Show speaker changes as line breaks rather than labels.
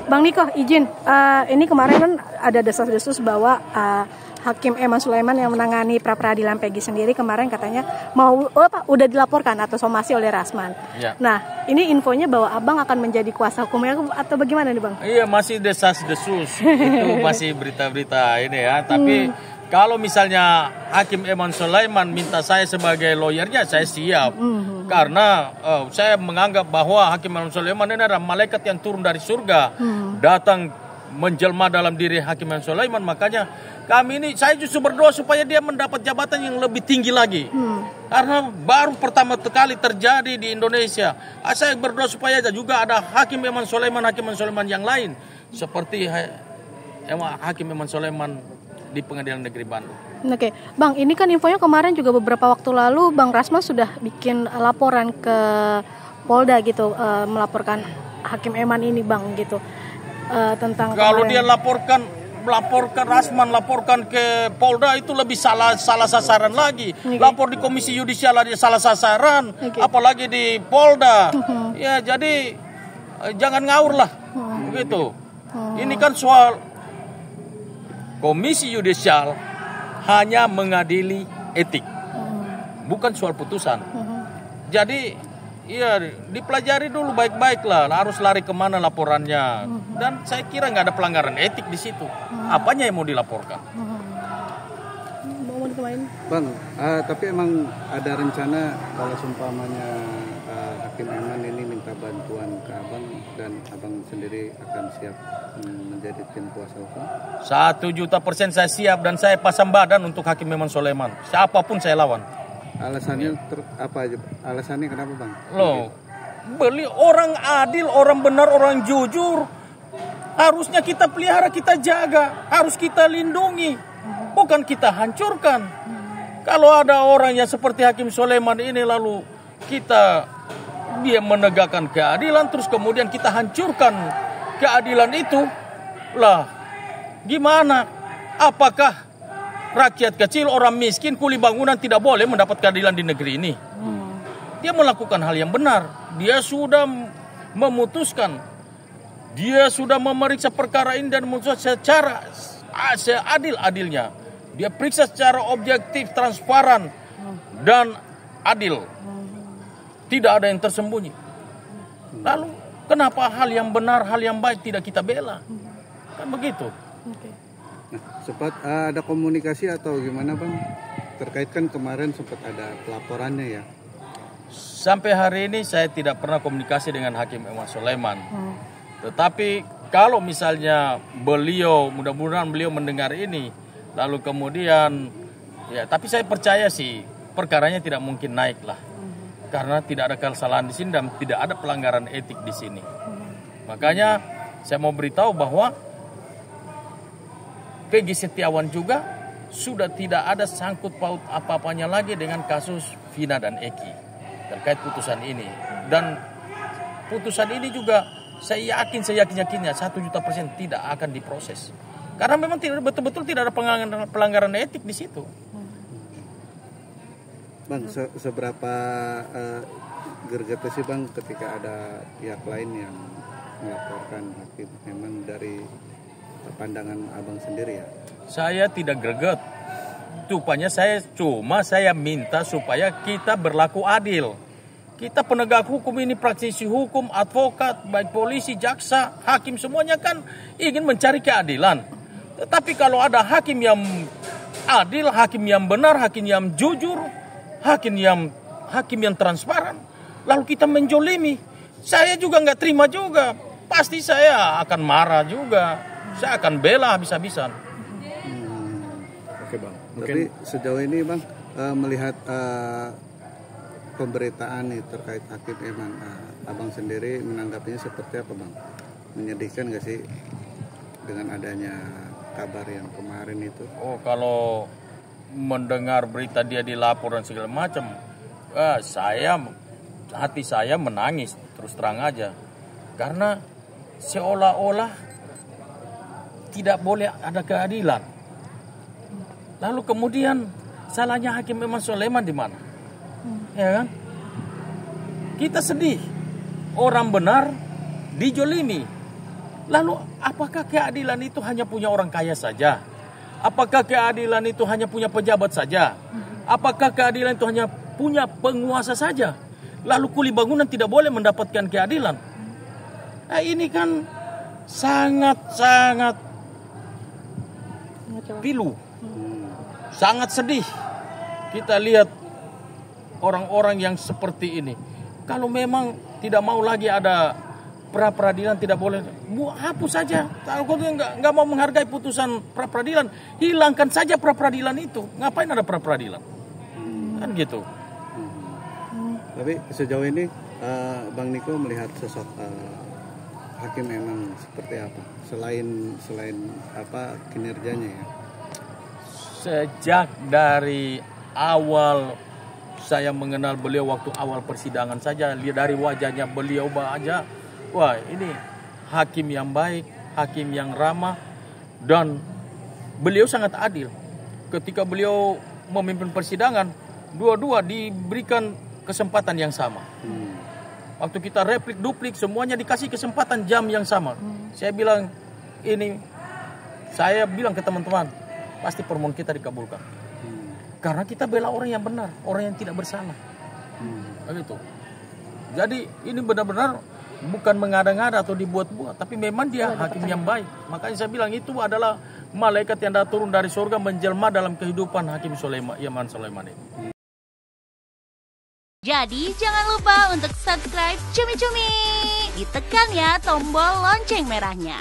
Bang Niko, izin. Ini kemarin kan ada desas-desus bahwa Hakim Eman Sulaiman yang menangani pra-peradilan Peggy sendiri kemarin katanya udah dilaporkan atau somasi oleh Rasman.
Ya.
Nah, ini infonya bahwa Abang akan menjadi kuasa hukumnya atau bagaimana nih Bang?
Iya, masih desas-desus. Itu masih berita-berita ini ya. Tapi kalau misalnya Hakim Eman Sulaiman minta saya sebagai lawyernya, saya siap. Karena saya menganggap bahwa Hakim Eman Sulaiman ini adalah malaikat yang turun dari surga. Datang menjelma dalam diri Hakim Eman Sulaiman. Makanya saya justru berdoa supaya dia mendapat jabatan yang lebih tinggi lagi. Karena baru pertama kali terjadi di Indonesia. Saya berdoa supaya juga ada Hakim Eman Sulaiman yang lain. Seperti Hakim Eman Sulaiman di Pengadilan Negeri Bandung.
Oke, Bang, ini kan infonya kemarin juga beberapa waktu lalu Bang Rasman sudah bikin laporan ke Polda gitu, melaporkan Hakim Eman ini Bang gitu, tentang
kalau
kemarin.
Dia laporkan Rasman, laporkan ke Polda itu lebih salah sasaran lagi. Lapor di Komisi Yudisial aja salah sasaran, apalagi di Polda. Ya jadi jangan ngawur lah, begitu. Ini kan soal Komisi Yudisial hanya mengadili etik, bukan soal putusan. Jadi, ya dipelajari dulu baik-baik lah. Harus lari kemana laporannya. Dan saya kira nggak ada pelanggaran etik di situ. Apanya yang mau dilaporkan?
Bang, tapi emang ada rencana kalau seumpamanya Hakim Eman ini minta bantuan ke Abang dan Abang sendiri akan siap menjadi tim kuasa hukum?
1.000.000% saya siap dan saya pasang badan untuk Hakim Eman Sulaiman. Siapapun saya lawan.
Alasannya apa aja? Alasannya kenapa Bang?
Loh, beliau orang adil, orang benar, orang jujur. Harusnya kita pelihara, kita jaga, harus kita lindungi, bukan kita hancurkan. Kalau ada orang yang seperti Hakim Sulaiman ini lalu dia menegakkan keadilan terus kemudian kita hancurkan keadilan itu, lah gimana? Apakah rakyat kecil, orang miskin, kuli bangunan tidak boleh mendapat keadilan di negeri ini? Dia melakukan hal yang benar. Dia sudah memutuskan, dia sudah memeriksa perkara ini dan memutuskan secara seadil-adilnya. Dia periksa secara objektif, transparan, dan adil. Tidak ada yang tersembunyi. Lalu kenapa hal yang benar, hal yang baik tidak kita bela? Kan begitu.
Nah, sempat ada komunikasi atau gimana Bang? Terkait kan kemarin sempat ada pelaporannya ya.
Sampai hari ini saya tidak pernah komunikasi dengan Hakim Eman Sulaiman. Tetapi kalau misalnya mudah-mudahan beliau mendengar ini, lalu kemudian, ya tapi saya percaya sih perkaranya tidak mungkin naik lah. Karena tidak ada kesalahan di sini dan tidak ada pelanggaran etik di sini. Makanya saya mau beritahu bahwa Peggy Setiawan juga sudah tidak ada sangkut paut apa-apanya lagi dengan kasus Vina dan Eki terkait putusan ini. Dan putusan ini juga saya yakin-yakinnya 1.000.000% tidak akan diproses. Karena memang betul-betul tidak ada pelanggaran etik di situ.
Bang, seberapa gergetnya sih Bang ketika ada pihak lain yang melaporkan Hakim Eman dari pandangan Abang sendiri ya?
Saya tidak greget. Rupanya saya minta supaya kita berlaku adil. Kita penegak hukum ini, praktisi hukum, advokat, baik polisi, jaksa, hakim, semuanya kan ingin mencari keadilan. Tetapi kalau ada hakim yang adil, hakim yang benar, hakim yang jujur, hakim yang transparan, lalu kita menjolimi, saya juga nggak terima juga. Pasti saya akan marah juga. Saya akan bela habis-habisan.
Oke Bang. Tapi sejauh ini Bang melihat pemberitaan nih terkait Hakim Eman, Abang sendiri menanggapinya seperti apa Bang? Menyedihkan nggak sih dengan adanya kabar yang kemarin itu?
Oh, kalau mendengar berita dia dilapor dan segala macam, hati saya menangis terus terang aja, karena seolah-olah tidak boleh ada keadilan. Lalu kemudian salahnya Hakim Eman Sulaiman di mana? Ya kan? Kita sedih. Orang benar dijolimi. Lalu apakah keadilan itu hanya punya orang kaya saja? Apakah keadilan itu hanya punya pejabat saja? Apakah keadilan itu hanya punya penguasa saja? Lalu kuli bangunan tidak boleh mendapatkan keadilan? Nah, ini kan sangat pilu, sangat sedih. Kita lihat orang-orang yang seperti ini. Kalau memang tidak mau lagi ada pra-peradilan, tidak boleh, hapus saja. Kalau nggak mau menghargai putusan pra-peradilan, hilangkan saja pra-peradilan itu. Ngapain ada pra-peradilan? Kan gitu.
Tapi sejauh ini Bang Niko melihat sosok Hakim Eman seperti apa? Selain apa kinerjanya ya?
Sejak dari awal saya mengenal beliau waktu awal persidangan saja, lihat dari wajahnya beliau aja, wah ini hakim yang baik, hakim yang ramah, dan beliau sangat adil. Ketika beliau memimpin persidangan, dua-dua diberikan kesempatan yang sama. Waktu kita replik, duplik, semuanya dikasih kesempatan jam yang sama. Saya bilang ke teman-teman, pasti permohonan kita dikabulkan. Karena kita bela orang yang benar, orang yang tidak bersalah. Begitu. Jadi ini benar-benar bukan mengada-ngada atau dibuat-buat, tapi memang dia hakim yang baik. Makanya saya bilang itu adalah malaikat yang turun dari surga menjelma dalam kehidupan Hakim Eman Sulaiman ini.
Jadi jangan lupa untuk subscribe Cumi Cumi. Ditekan ya tombol lonceng merahnya.